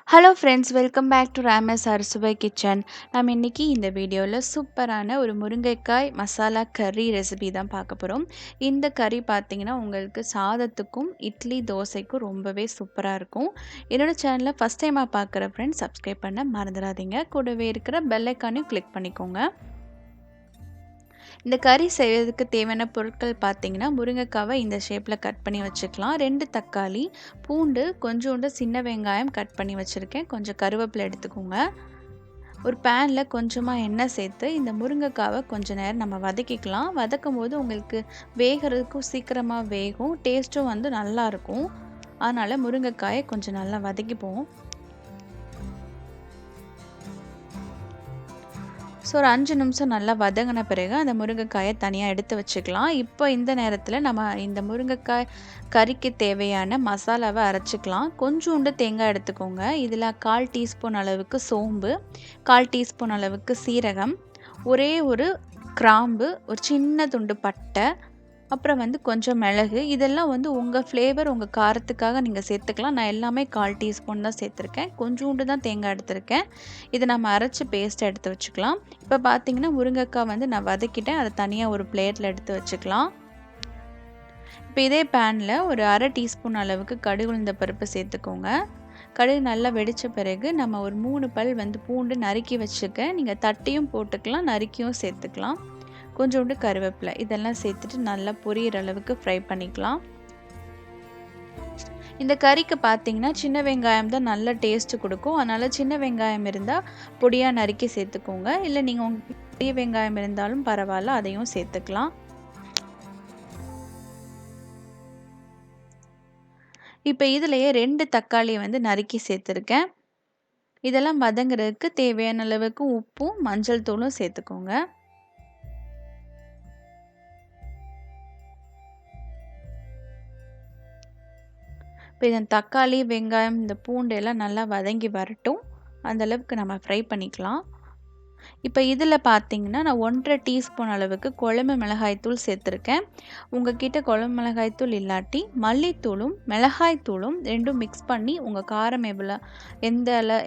Hello friends, welcome back to ராமஸ் அறுசுவை kitchen. நம்ம இன்றைக்கி இந்த வீடியோவில் சூப்பரான ஒரு முருங்கைக்காய் மசாலா கறி ரெசிபி தான் பார்க்க போகிறோம். இந்த கறி பார்த்திங்கன்னா உங்களுக்கு சாதத்துக்கும் இட்லி தோசைக்கும் ரொம்பவே சூப்பராக இருக்கும். என்னோடய சேனலை ஃபஸ்ட் டைமாக பார்க்குற ஃப்ரெண்ட்ஸ் சப்ஸ்கிரைப் பண்ண மறந்துடாதீங்க. கூடவே இருக்கிற பெல் ஐக்கானையும் கிளிக் பண்ணிக்கோங்க. இந்த கறி செய்வதற்கு தேவையான பொருட்கள் பார்த்திங்கன்னா, முருங்கைக்காவை இந்த ஷேப்பில் கட் பண்ணி வச்சுக்கலாம். 2 தக்காளி, பூண்டு, கொஞ்சோண்டு சின்ன வெங்காயம் கட் பண்ணி வச்சுருக்கேன். கொஞ்சம் கருவேப்பிலை எடுத்துக்கோங்க. ஒரு பேனில் கொஞ்சமாக எண்ணெய் சேர்த்து இந்த முருங்கைக்காவை கொஞ்சம் நேரம் நம்ம வதக்கிக்கலாம். வதக்கும் போது உங்களுக்கு வேகிறதுக்கும் சீக்கிரமாக வேகும், டேஸ்ட்டும் வந்து நல்லாயிருக்கும். அதனால் முருங்கைக்காயை கொஞ்சம் நல்லா வதக்கிப்போம். ஸோ ஒரு 5 நிமிஷம் நல்லா வதங்கின பிறகு அந்த முருங்கைக்காயை தனியாக எடுத்து வச்சுக்கலாம். இப்போ இந்த நேரத்தில் நம்ம இந்த முருங்கைக்காய் கறிக்கு தேவையான மசாலாவை அரைச்சிக்கலாம். கொஞ்சோண்டு தேங்காய் எடுத்துக்கோங்க. இதில் 1/4 டீஸ்பூன் அளவுக்கு சோம்பு, 1/4 டீஸ்பூன் அளவுக்கு சீரகம், ஒரே ஒரு கிராம்பு, ஒரு சின்ன துண்டு பட்டை, அப்புறம் வந்து கொஞ்சம் மிளகு. இதெல்லாம் வந்து உங்கள் ஃப்ளேவர், உங்கள் காரத்துக்காக நீங்கள் சேர்த்துக்கலாம். நான் எல்லாமே 1/4 டீஸ்பூன் தான் சேர்த்துருக்கேன். கொஞ்சோண்டு தான் தேங்காய் எடுத்திருக்கேன். இதை நம்ம அரைச்சி பேஸ்ட்டை எடுத்து வச்சுக்கலாம். இப்போ பார்த்தீங்கன்னா முருங்கைக்காய் வந்து நான் வதக்கிட்டேன். அதை தனியாக ஒரு பிளேட்டில் எடுத்து வச்சுக்கலாம். இப்போ இதே பேனில் ஒரு 1/2 டீஸ்பூன் அளவுக்கு கடுகு உளுந்த பருப்பு சேர்த்துக்கோங்க. கடுகு நல்லா வெடித்த பிறகு நம்ம ஒரு 3 பல் வந்து பூண்டு நறுக்கி வச்சுருக்கேன். நீங்கள் தட்டியும் போட்டுக்கலாம், நறுக்கியும் சேர்த்துக்கலாம். கொஞ்சோண்டு கருவேப்பிலை இதெல்லாம் சேர்த்துட்டு நல்லா பொரியிற அளவுக்கு ஃப்ரை பண்ணிக்கலாம். இந்த கறிக்கு பார்த்தீங்கன்னா சின்ன வெங்காயம் தான் நல்ல டேஸ்ட்டு கொடுக்கும். அதனால் சின்ன வெங்காயம் இருந்தால் பொடியாக நறுக்கி சேர்த்துக்கோங்க. இல்லை நீங்கள் உங்களுக்கு பெரிய வெங்காயம் இருந்தாலும் பரவாயில்ல, அதையும் சேர்த்துக்கலாம். இப்போ இதிலேயே 2 தக்காளியை வந்து நறுக்கி சேர்த்துருக்கேன். இதெல்லாம் வதங்குறதுக்கு தேவையான அளவுக்கு உப்பும் மஞ்சள் தூளும் சேர்த்துக்கோங்க. இப்போ இந்த தக்காளி, வெங்காயம், இந்த பூண்டு எல்லாம் நல்லா வதங்கி வரட்டும். அந்தளவுக்கு நம்ம ஃப்ரை பண்ணிக்கலாம். இப்போ இதில் பார்த்தீங்கன்னா நான் 1/2 டீஸ்பூன் அளவுக்கு குழம்பு மிளகாய்த்தூள் சேர்த்துருக்கேன். உங்ககிட்ட குழம்பு மிளகாய்த்தூள் இல்லாட்டி மல்லித்தூளும் மிளகாய்த்தூளும் 2ம் மிக்ஸ் பண்ணி உங்கள் காரம் எவ்வளோ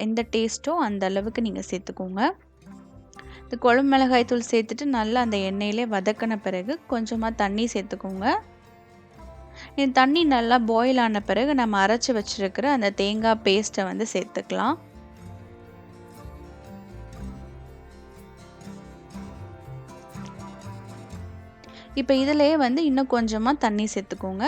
எந்த டேஸ்ட்டோ அந்த அளவுக்கு நீங்கள் சேர்த்துக்கோங்க. இந்த குழம்பு மிளகாய்த்தூள் சேர்த்துட்டு நல்லா அந்த எண்ணெயிலே வதக்கின பிறகு கொஞ்சமாக தண்ணி சேர்த்துக்கோங்க. இந்த தண்ணி நல்லா பாயில் ஆன பிறகு நம்ம அரைச்சி வச்சுருக்கிற அந்த தேங்காய் பேஸ்ட்டை வந்து சேர்த்துக்கலாம். இப்போ இதிலேயே வந்து இன்னும் கொஞ்சமாக தண்ணி சேர்த்துக்கோங்க.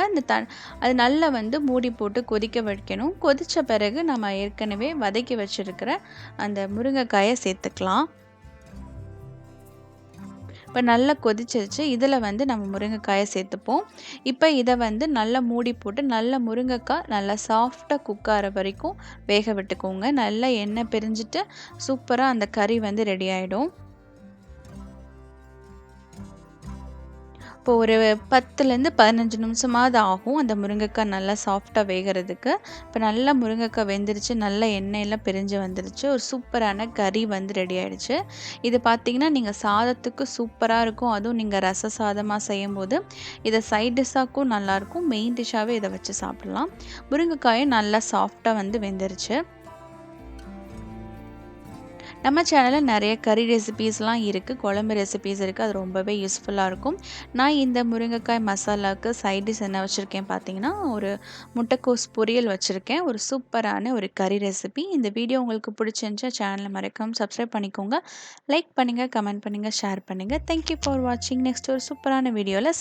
அது நல்லா வந்து மூடி போட்டு கொதிக்க வைக்கணும். கொதித்த பிறகு நம்ம ஏற்கனவே வதக்கி வச்சுருக்கிற அந்த முருங்கைக்காயை சேர்த்துக்கலாம். இப்போ நல்லா கொதிச்சிருச்சு. இதில் வந்து நம்ம முருங்கைக்காயை சேர்த்துப்போம். இப்போ இதை வந்து நல்லா மூடி போட்டு நல்லா முருங்கைக்காய் நல்லா சாஃப்டாக குக் ஆகிற வரைக்கும் வேக விட்டுக்கோங்க. நல்லா எண்ணெய் பிரிஞ்சுட்டு சூப்பராக அந்த கறி வந்து ரெடி ஆகிடும். இப்போ ஒரு 10லேருந்து 15 நிமிஷமாவது ஆகும் அந்த முருங்கைக்காய் நல்லா சாஃப்டாக வேகிறதுக்கு. இப்போ நல்லா முருங்கைக்காய் வெந்துருச்சு, நல்லா எண்ணெயெல்லாம் பிரிஞ்சு வந்துருச்சு. ஒரு சூப்பரான கறி வந்து ரெடி ஆகிடுச்சு. இது பார்த்திங்கன்னா நீங்கள் சாதத்துக்கு சூப்பராக இருக்கும். அதுவும் நீங்கள் ரச சாதமாக செய்யும்போது இதை சைட் டிஷ்ஷாக்கும் நல்லாயிருக்கும். மெயின் டிஷ்ஷாகவே இதை வச்சு சாப்பிட்லாம். முருங்கைக்காயும் நல்லா சாஃப்டாக வந்து வெந்துருச்சு. நம்ம சேனலில் நிறைய கறி ரெசிபீஸ்லாம் இருக்குது, குழம்பு ரெசிபீஸ் இருக்குது. அது ரொம்பவே யூஸ்ஃபுல்லாக இருக்கும். நான் இந்த முருங்கைக்காய் மசாலாவுக்கு சைட் டிஷ் என்ன வச்சுருக்கேன் பார்த்தீங்கன்னா, ஒரு முட்டைக்கோஸ் பொரியல் வச்சுருக்கேன். ஒரு சூப்பரான ஒரு கறி ரெசிபி. இந்த வீடியோ உங்களுக்கு பிடிச்சிருந்துச்சா சேனலை மறக்காமல் சப்ஸ்கிரைப் பண்ணிக்கோங்க. லைக் பண்ணுங்கள், கமெண்ட் பண்ணுங்கள், ஷேர் பண்ணுங்கள். தேங்க்யூ ஃபார் வாட்சிங். நெக்ஸ்ட் ஒரு சூப்பரான வீடியோவில்